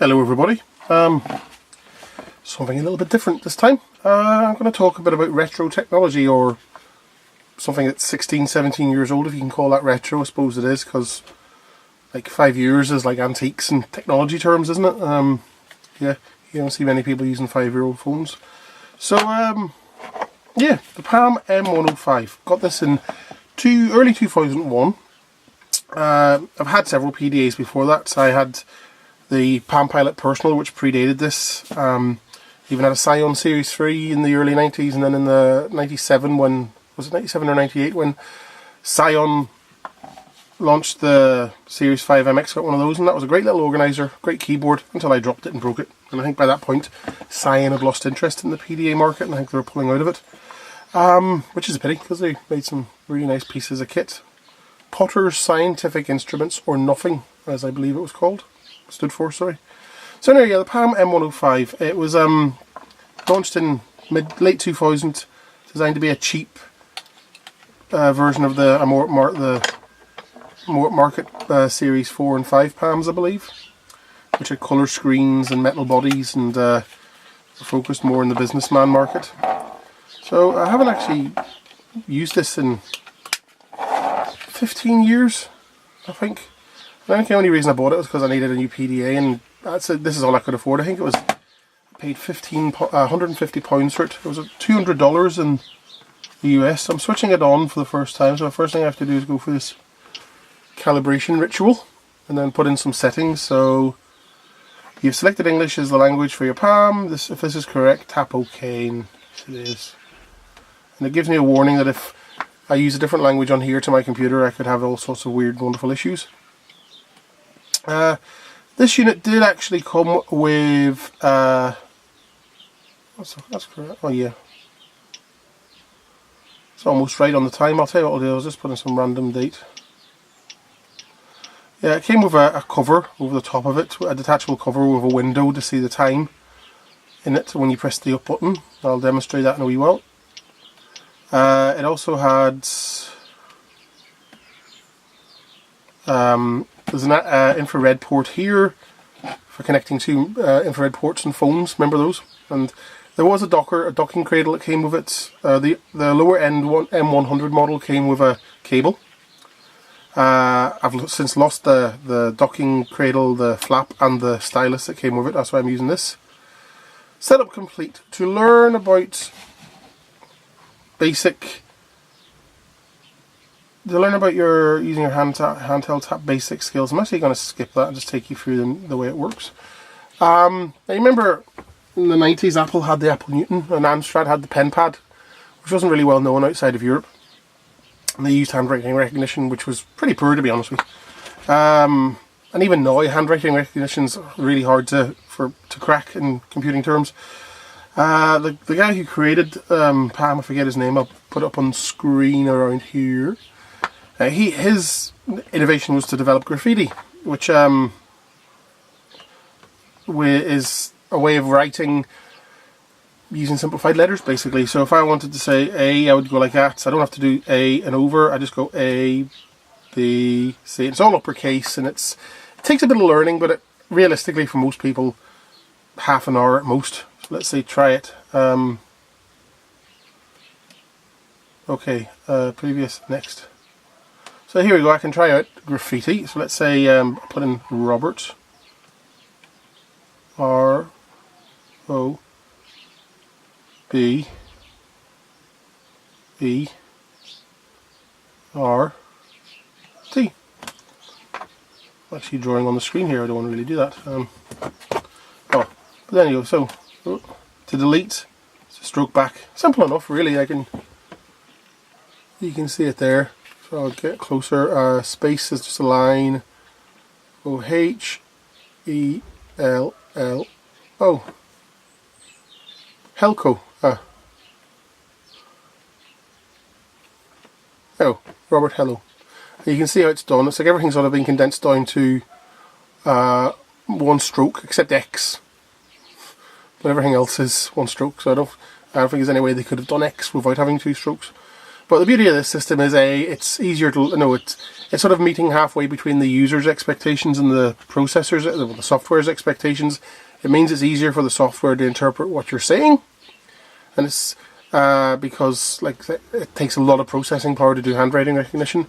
Hello everybody, something a little bit different this time. I'm going to talk a bit about retro technology, or something that's 16, 17 years old, if you can call that retro. I suppose it is, because like 5 years is like antiques in technology terms, isn't it? Yeah, you don't see many people using 5-year-old phones. So yeah, the Palm M105. Got this in early 2001. I've had several PDAs before that. So I had the Palm Pilot Personal, which predated this. Even had a Scion Series 3 in the early 90s, and then in the 97, when, was it 97 or 98, when Scion launched the Series 5 MX, got one of those, and that was a great little organiser, great keyboard, until I dropped it and broke it. And I think by that point, Scion had lost interest in the PDA market, and I think they were pulling out of it. Which is a pity, because they made some really nice pieces of kit. Potter's Scientific Instruments, or Nothing, as I believe it was called. Stood for, sorry. So anyway, yeah, the Palm M105. It was launched in late 2000, designed to be a cheap version of the market Series 4 and 5 Palms, I believe, which had colour screens and metal bodies, and focused more in the businessman market. So I haven't actually used this in 15 years, I think. I think the only reason I bought it was because I needed a new PDA, and this is all I could afford. I think I paid £150 for it. It was $200 in the US. I'm switching it on for the first time, so the first thing I have to do is go through this calibration ritual and then put in some settings. So you've selected English as the language for your Palm. If this is correct, tap OK, and it is. And it gives me a warning that if I use a different language on here to my computer, I could have all sorts of weird, wonderful issues. This unit did actually come with, that's correct, oh yeah, it's almost right on the time. I'll tell you what I'll do, I'll just put in some random date. Yeah, it came with a cover over the top of it, a detachable cover with a window to see the time in it when you press the up button. I'll demonstrate that in a wee while. It also had there's an infrared port here for connecting to infrared ports and phones. Remember those? And there was a docking cradle that came with it. The lower end M100 model came with a cable. I've since lost the docking cradle, the flap, and the stylus that came with it. That's why I'm using this. Setup complete. To learn about your using your handheld tap basic skills, I'm actually going to skip that and just take you through the way it works. I remember in the 90s Apple had the Apple Newton, and Amstrad had the pen pad, which wasn't really well known outside of Europe. And they used handwriting recognition, which was pretty poor, to be honest with you. And even now, handwriting recognition is really hard to crack in computing terms. The guy who created Palm, I forget his name, I'll put it up on screen around here. His innovation was to develop graffiti, which is a way of writing using simplified letters, basically. So if I wanted to say A, I would go like that. So I don't have to do A and over. I just go A, B, C. It's all uppercase, and it takes a bit of learning, but realistically, for most people, half an hour at most. So let's say try it. Okay, previous, next. So here we go, I can try out graffiti. So let's say put in Robert, R-O-B-R-T. I'm actually drawing on the screen here, I don't want to really do that. But there you go, so to delete, so stroke back. Simple enough, really. You can see it there. So I'll get closer. Space is just a line. O-H-E-L-L-O. Helco. Oh, Robert Hello. You can see how it's done. It's like everything's sort of been condensed down to one stroke, except X. But everything else is one stroke. So I don't think there's any way they could have done X without having two strokes. But the beauty of this system is it's easier to it's sort of meeting halfway between the user's expectations and the processor's, the software's expectations. It means it's easier for the software to interpret what you're saying, and it's because it takes a lot of processing power to do handwriting recognition,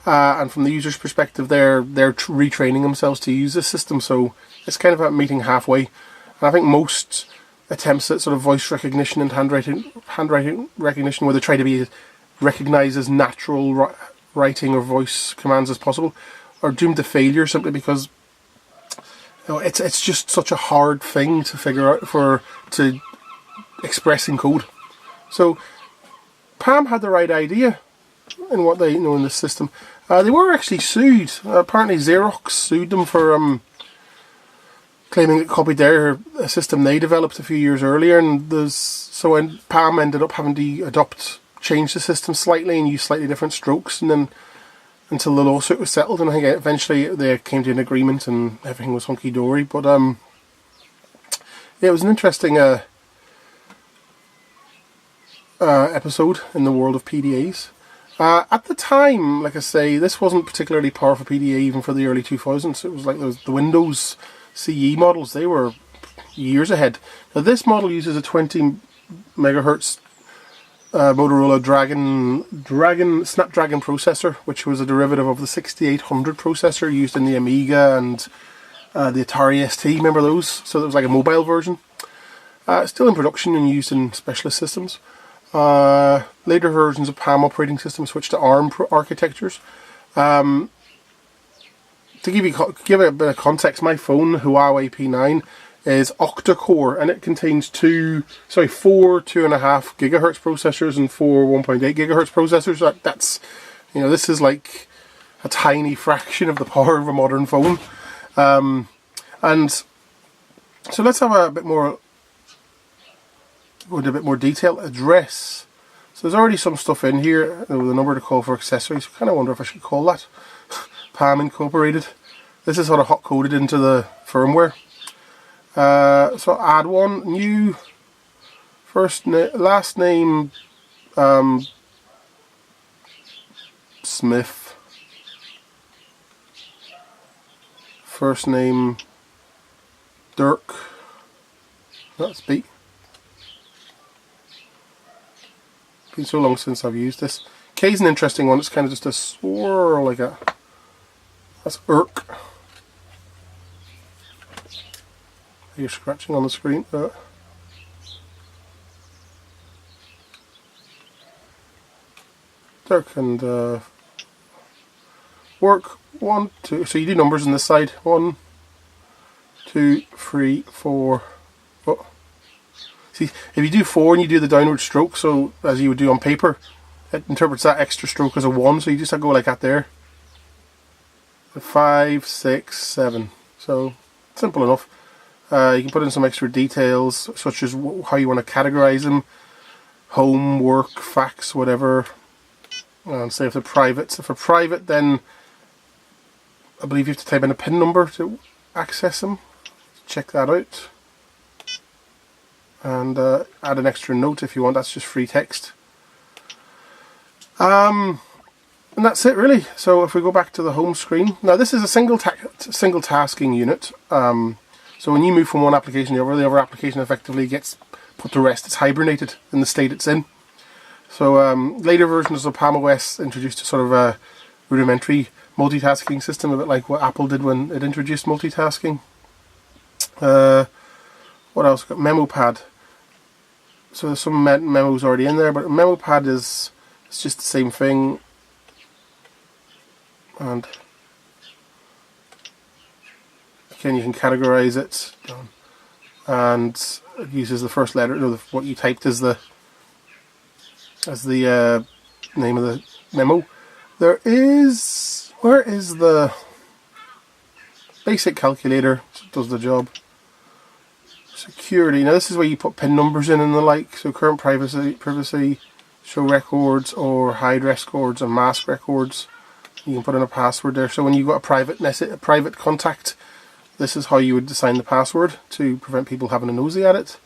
and from the user's perspective, they're retraining themselves to use this system. So it's kind of about meeting halfway. And I think most attempts at sort of voice recognition and handwriting recognition, where they try to be recognized as natural writing or voice commands as possible, are doomed to failure simply because it's just such a hard thing to figure out to express in code. So Palm had the right idea in what they know in this system. They were actually sued. Apparently Xerox sued them for claiming it copied their system they developed a few years earlier, and when Palm ended up having to change the system slightly and use slightly different strokes, and then until the lawsuit was settled, and I think eventually they came to an agreement and everything was hunky dory. But yeah, it was an interesting episode in the world of PDAs. At the time, like I say, this wasn't particularly powerful PDA even for the early 2000s. It was like the Windows CE models, they were years ahead. Now this model uses a 20 megahertz Motorola Snapdragon processor, which was a derivative of the 6800 processor used in the Amiga and the Atari ST, remember those? So it was like a mobile version. Still in production and used in specialist systems. Later versions of Palm operating system switched to ARM architectures. To give it a bit of context, my phone, Huawei P9, is octa-core, and it contains four 2.5 gigahertz processors and four 1.8 gigahertz processors. That's, this is like a tiny fraction of the power of a modern phone. And so let's have a bit more, go into a bit more detail. Address. So there's already some stuff in here with a number to call for accessories. I kind of wonder if I should call that Palm Incorporated. This is sort of hot coded into the firmware. So add one, new, last name Smith, first name Dirk, that's B. Been so long since I've used this. K is an interesting one, it's kind of just a swirl like a, that's Irk. You're scratching on the screen. Dirk and work 1, 2. So you do numbers on this side. 1, 2, 3, 4. Oh. See, if you do 4 and you do the downward stroke, so as you would do on paper, it interprets that extra stroke as a 1. So you just have to go like that there. 5, 6, 7. So simple enough. You can put in some extra details, such as how you want to categorize them, home, work, fax, whatever. And say if they're private. So for private, then I believe you have to type in a PIN number to access them. Check that out. And add an extra note if you want. That's just free text. And that's it really. So if we go back to the home screen, now this is a single tasking unit. So when you move from one application to the other application effectively gets put to rest. It's hibernated in the state it's in. So later versions of Palm OS introduced a sort of a rudimentary multitasking system, a bit like what Apple did when it introduced multitasking. What else? Got Memo Pad. So there's some memos already in there, but Memo Pad it's just the same thing. And again, you can categorize it, and it uses the first letter, what you typed as the name of the memo. Where is the basic calculator? So it does the job. Security. Now this is where you put PIN numbers in and the like. So current privacy, show records or hide records and mask records. You can put in a password there. So when you've got a private contact, this is how you would assign the password to prevent people having a nosy at it.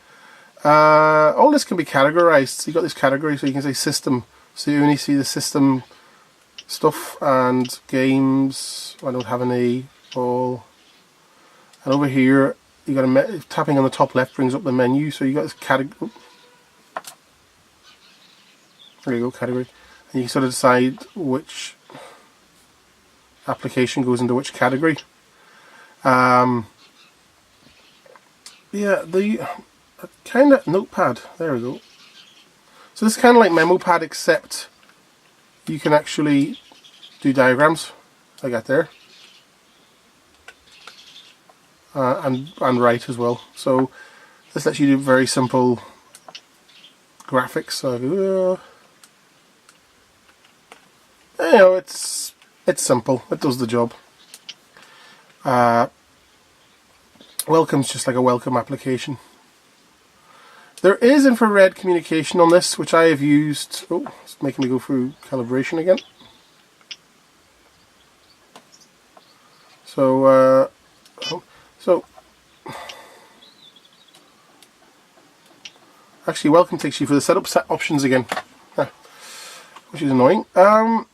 All this can be categorized. So you've got this category, so you can say system So you only see the system stuff and games. I don't have any all. And over here, you got tapping on the top left brings up the menu. So you got this category. There you go, category. And you sort of decide which application goes into which category. Yeah, the kind of notepad. There we go. So this is kind of like MemoPad, except you can actually do diagrams like that there, and write as well. So this lets you do very simple graphics. So you know, it's simple. It does the job. Welcome's just like a welcome application. There is infrared communication on this, which I have used. Oh, it's making me go through calibration again. So, actually, welcome takes you for the setup options again, which is annoying. So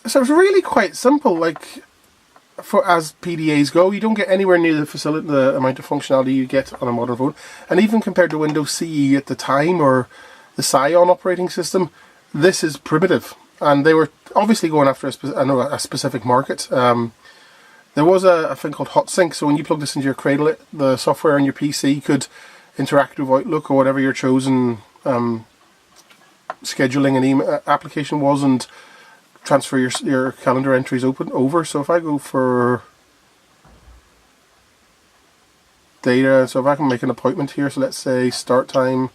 it's really quite simple. Like, as PDAs go, you don't get anywhere near the amount of functionality you get on a modern phone, and even compared to Windows CE at the time or the Scion operating system, this is primitive. And they were obviously going after a specific market. There was a thing called HotSync, so when you plug this into your Cradle, the software on your PC could interact with Outlook or whatever your chosen scheduling and email application was, and transfer your calendar entries over. So if I go for data, so if I can make an appointment here, so let's say start time,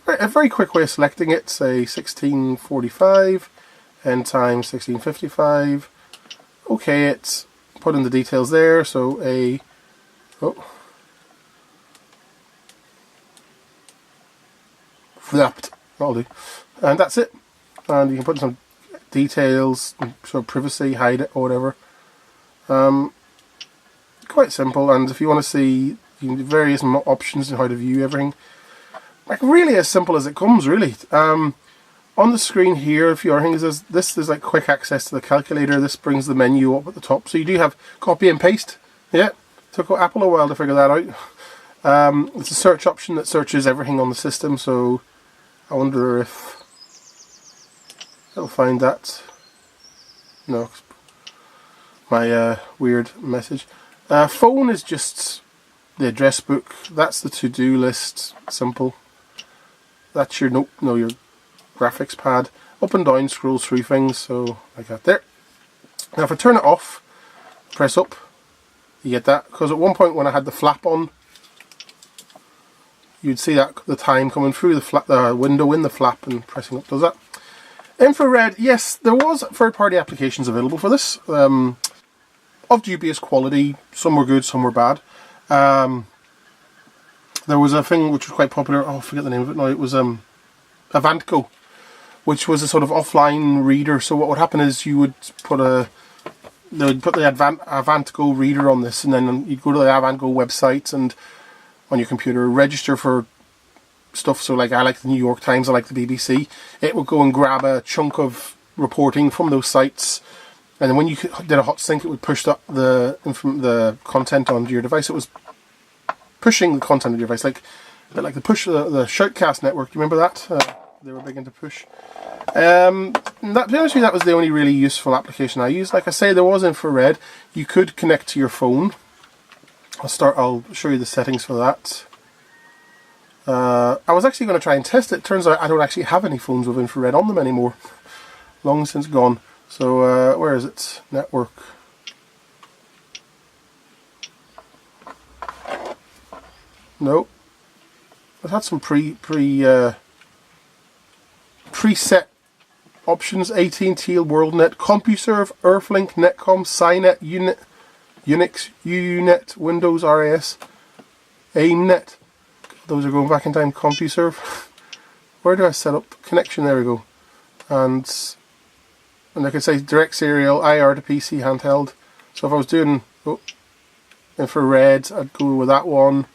a very quick way of selecting it, say 16:45, end time 16:55. Okay, it's put in the details there. So flapped, that'll do, and that's it. And you can put some details, sort of privacy, hide it or whatever. Quite simple. And if you want to see various options on how to view everything, like really as simple as it comes, really. On the screen here, a few other things. There's like quick access to the calculator. This brings the menu up at the top, so you do have copy and paste. Yeah, took Apple a while to figure that out. It's a search option that searches everything on the system, so I wonder if it'll find that. No, my weird message. Phone is just the address book. That's the to-do list. Simple. That's your your graphics pad. Up and down scrolls through things. So like that there. Now if I turn it off, press up, you get that. Because at one point when I had the flap on, you'd see that the time coming through the window in the flap, and pressing up does that. Infrared, yes, there was third-party applications available for this, of dubious quality. Some were good, some were bad. There was a thing which was quite popular, I forget the name of it now, it was Avantgo, which was a sort of offline reader. So what would happen is they would put the Avantgo reader on this, and then you'd go to the Avantgo website and on your computer register for stuff. So like I like the New York Times, I like the BBC. It would go and grab a chunk of reporting from those sites, and then when you did a HotSync, it would push the content onto your device. It was pushing the content of your device, like the push the Shoutcast network. Do you remember that? They were big into push. To be honest with you, that was the only really useful application I used. Like I say, there was infrared. You could connect to your phone. I'll show you the settings for that. I was actually going to try and test it. Turns out I don't actually have any phones with infrared on them anymore. Long since gone. So where is it? Network. No. I've had some preset options. AT&T, WorldNet, CompuServe, Earthlink, Netcom, Cynet, Unix, UUNet, Windows RAS, AIMNet. Those are going back in time. CompuServe. Where do I set up connection? There we go. And I could say direct serial, IR to PC handheld. So if I was doing infrared, I'd go with that one,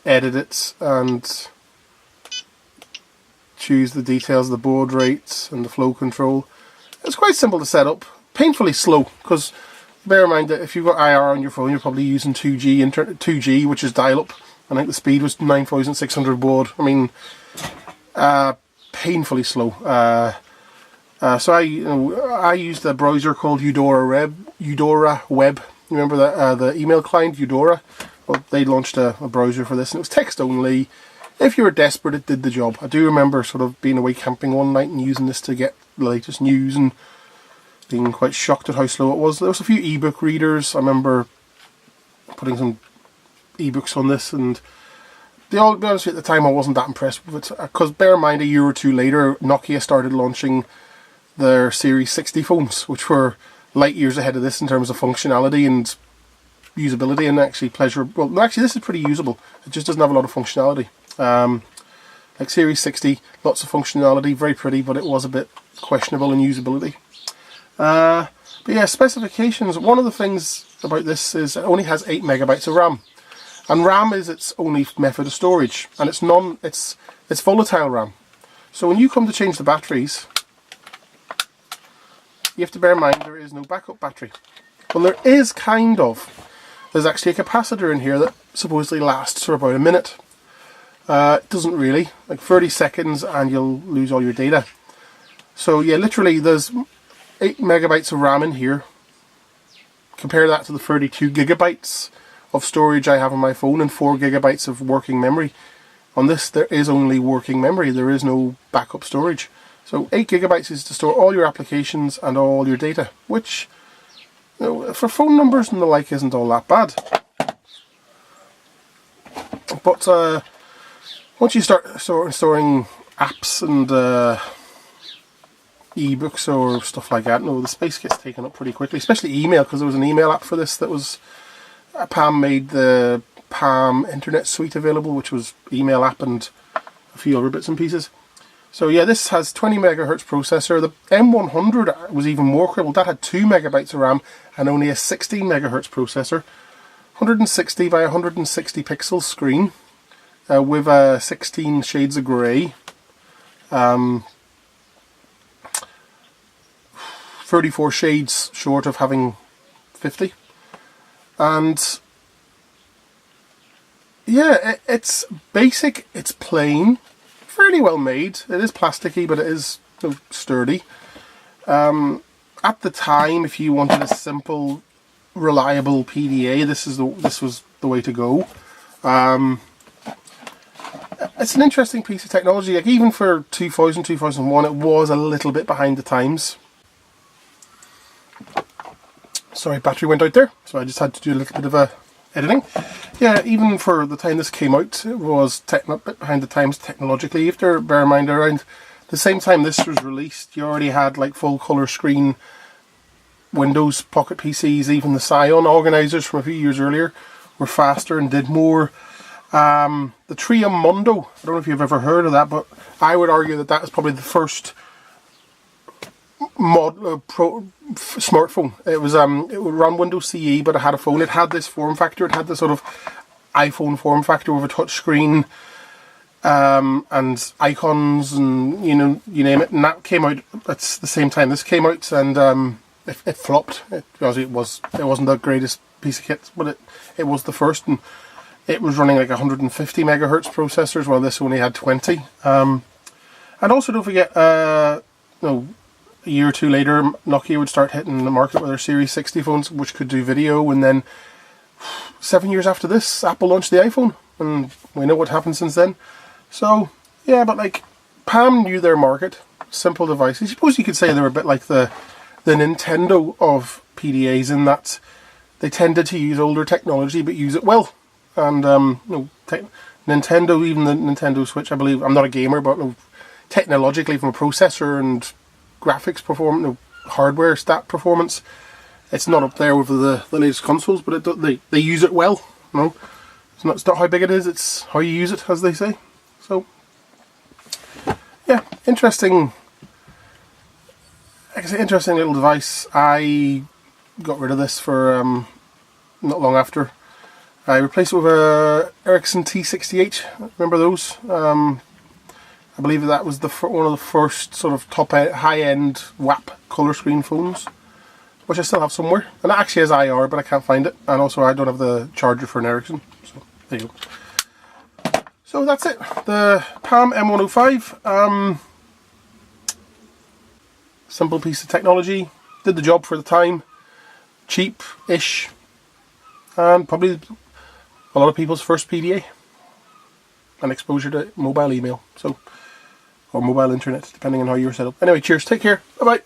edit it, and choose the details, the baud rates and the flow control. It's quite simple to set up, painfully slow, because bear in mind that if you've got IR on your phone, you're probably using 2G, which is dial-up. I think the speed was 9,600 baud. I mean, painfully slow. So I used a browser called Eudora Web. You remember that the email client Eudora? Well, they launched a browser for this, and it was text only. If you were desperate, it did the job. I do remember sort of being away camping one night and using this to get the latest news and being quite shocked at how slow it was. There was a few ebook readers. I remember putting some ebooks on this, and to be honest, at the time I wasn't that impressed with it, because bear in mind a year or two later Nokia started launching their Series 60 phones, which were light years ahead of this in terms of functionality and usability and actually pleasure. Well, actually this is pretty usable, it just doesn't have a lot of functionality. Like Series 60, lots of functionality, very pretty, but it was a bit questionable in usability. But yeah, specifications, one of the things about this is it only has 8 megabytes of RAM. And RAM is its only method of storage, and it's volatile RAM. So when you come to change the batteries, you have to bear in mind there is no backup battery. Well, there is kind of. There's actually a capacitor in here that supposedly lasts for about a minute. It doesn't really, like 30 seconds and you'll lose all your data. So yeah, literally there's 8 megabytes of RAM in here. Compare that to the 32 gigabytes of storage I have on my phone and 4 gigabytes of working memory. On this there is only working memory, there is no backup storage. So 8 gigabytes is to store all your applications and all your data, which, you know, for phone numbers and the like isn't all that bad. But once you start storing apps and ebooks or stuff like that, no, the space gets taken up pretty quickly, especially email, because there was an email app for this that was, Palm made the Palm Internet Suite available, which was email app and a few other bits and pieces. So yeah, this has 20 megahertz processor. The M100 was even more crippled. That had 2 megabytes of RAM and only a 16 megahertz processor. 160 by 160 pixel screen with 16 shades of grey. 34 shades short of having 50. And yeah, it's basic, it's plain, fairly well made. It is plasticky, but it is, you know, sturdy. At the time, if you wanted a simple, reliable PDA, this was the way to go. It's an interesting piece of technology. Like even for 2000, 2001, it was a little bit behind the times. Sorry, battery went out there, so I just had to do a little bit of editing. Yeah, even for the time this came out, it was a bit behind the times technologically. You have to bear in mind, around the same time this was released, you already had like full colour screen Windows Pocket PCs. Even the Scion organisers from a few years earlier were faster and did more. The Trium Mondo, I don't know if you've ever heard of that, but I would argue that that is probably the first smartphone. It would run Windows CE, but it had a phone. It had this form factor. It had this sort of iPhone form factor with a touch screen and icons and you name it. And that came out at the same time this came out, and it flopped. It wasn't the greatest piece of kit, but it was the first, and it was running like 150 megahertz processors, while this only had 20. And also don't forget, a year or two later, Nokia would start hitting the market with their Series 60 phones, which could do video, and then 7 years after this, Apple launched the iPhone, and we know what happened since then. So, yeah, but like, Palm knew their market, simple devices. I suppose you could say they were a bit like the Nintendo of PDAs, in that they tended to use older technology, but use it well. And, Nintendo, even the Nintendo Switch, I believe, I'm not a gamer, but technologically, from a processor and graphics performance, hardware stat performance, it's not up there with the latest consoles, but they use it well. It's not how big it is, it's how you use it, as they say. So yeah, interesting little device. I got rid of this for not long after. I replaced it with a Ericsson T68. Remember those? I I believe that was one of the first sort of high-end WAP colour screen phones, which I still have somewhere. And it actually has IR, but I can't find it. And also I don't have the charger for an Ericsson. So there you go. So that's it. The Palm M105. Simple piece of technology. Did the job for the time. Cheap-ish. And probably a lot of people's first PDA. And exposure to mobile email. So, or mobile internet, depending on how you're set up. Anyway, cheers. Take care. Bye-bye.